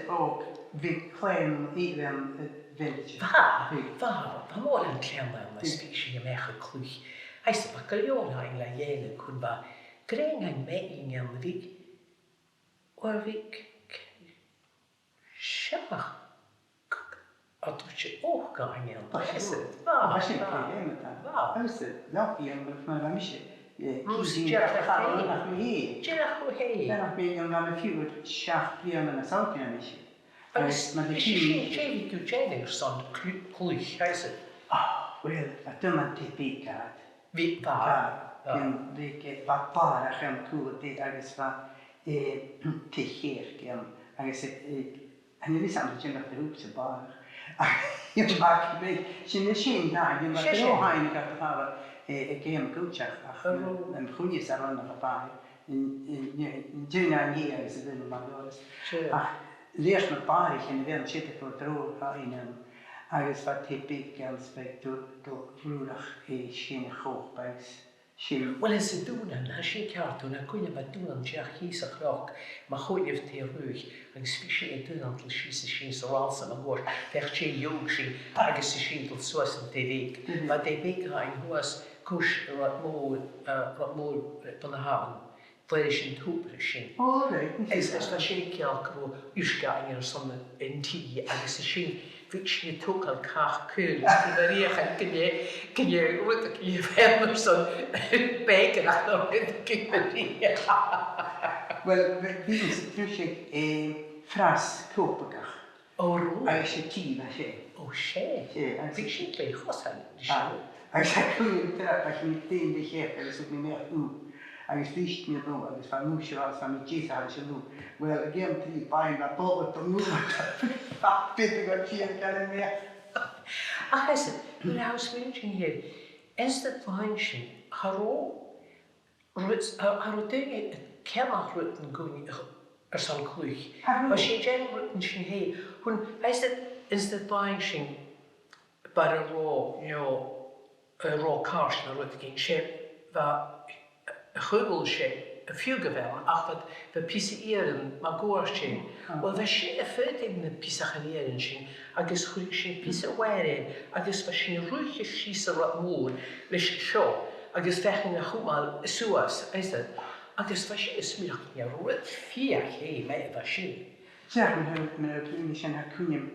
ook vi claim even village. Va mor an clean ma speech in mecha cluch. Hij se bacaliola in la jene kun ba greng ein me in am vik or vik shach atuje ook gaan in Va problem ta. Alltså, nog igen med mamiche. Jera Ben gaan few schach plan na saukenish. Maar de chevy Eugene son cluch, hij ze. Well, dat man typica. Wie waar? Vi get bara hem tur det är så till kirken. Han är liksom inte att det upp sig bara. Jag bara mig. Sin skin där, jag var så han att ha game coach en kunde så runt på bara. Gina här så det man då. Läs med bara kan det sitta på tro på innan. Agus var typical aspectul rulach shin hochbais. Wel is het doen en als je kijkt dan kun je met doen en je kies een klok, maar goed je het terug en speciaal doen aan het schieten zo als een woord vertje jongsie agus schiet tot zo als een week. Maar de week gaan was kush wat mooi van de haven. Fleshin hooprishin. Oh, right. Is dat je kijkt hoe uska in zo'n NT agus schiet which you took al kach cool. Can you what can you have some bacon after it? Well, this is a fras kopaka. Oh, right. I should keep a shame. Oh, shame. Yeah, I think she play Hossan. I couldn't tell I can think the chef and so me I was fish me no, I was from Mushra, some cheese I should do. Well, again, three buying a bowl to move. Bit got here, can me. I said, when I was mentioning here, is that function, Haro, Haro doing it, Kemach written going or some clue. But she generally written she hey, when I said, is the function, but a raw cars, and I wrote again, shape, Hugelsche, a few gevel, ach wat pisieren, ma goorche. Wel we she a feit in de pisachanieren shin, agus she pisa were, agus we she ruche schießer wat moor, lis show, agus vechen a humal suas, is dat. Agus we she is mir ja rot vier hey me we she. Zeg me klinische na kunim.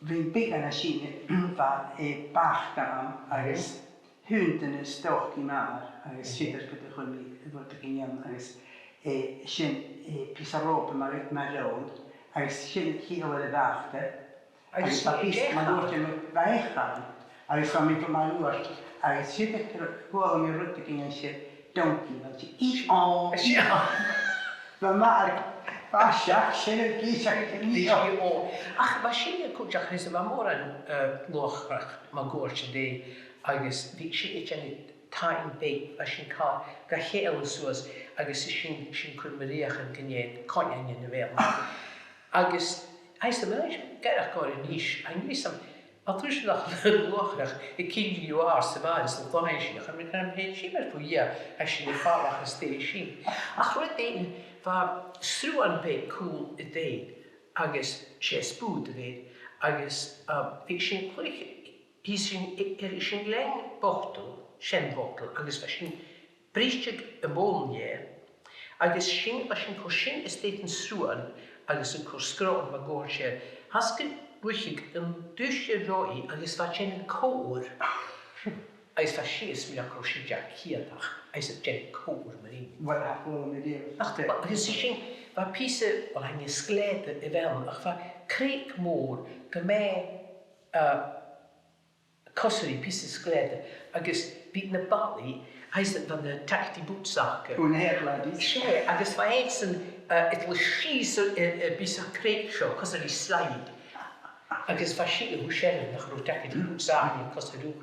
Vi bygger shin va bachtan agus hunden stort i mar, agus sitter på det sjön vart det igen, agus shin pisarop marron, agus shin hela det varte. Agus papis man går till vägen. Agus som inte man går. Agus sitter på med runt igen shit donkey, alltså each all. Vad mark. Ach, shin kisha ni. Ach, was she kujach is va moran loch ma gorch de agus vi she time big was she call ga heel soos agus she kun mariach en gnie konjan in de wereld agus is de mens get got in niche I knew some atruslach lochach ik kin you are sabans the fine she I mean she was for year as she fought like stay she ach wat den va through an big cool day agus she spoed de agus vi she he's in lang bottle, shen bottle, agus fashion brichtig a molnie, agus shin fashion cushion estate in suan, agus a cuscron ma gorche, hasken ruchig dusje roi, agus fashion in core. Agus fashion is mir a crochet jack here, as a jen core marine. What happened with you? Agus shin va piece of hang skelette evel, ach va creek more, gemei Cossery pieces skelette, agus beat na bally, hij zit van de tacti bootzaken. Hoe heet ladies? Sure, agus van eetsen, het was she's a piece of creek show, cossery slide. Agus van she hoe shellen, nog rood tacti bootzaken, cossery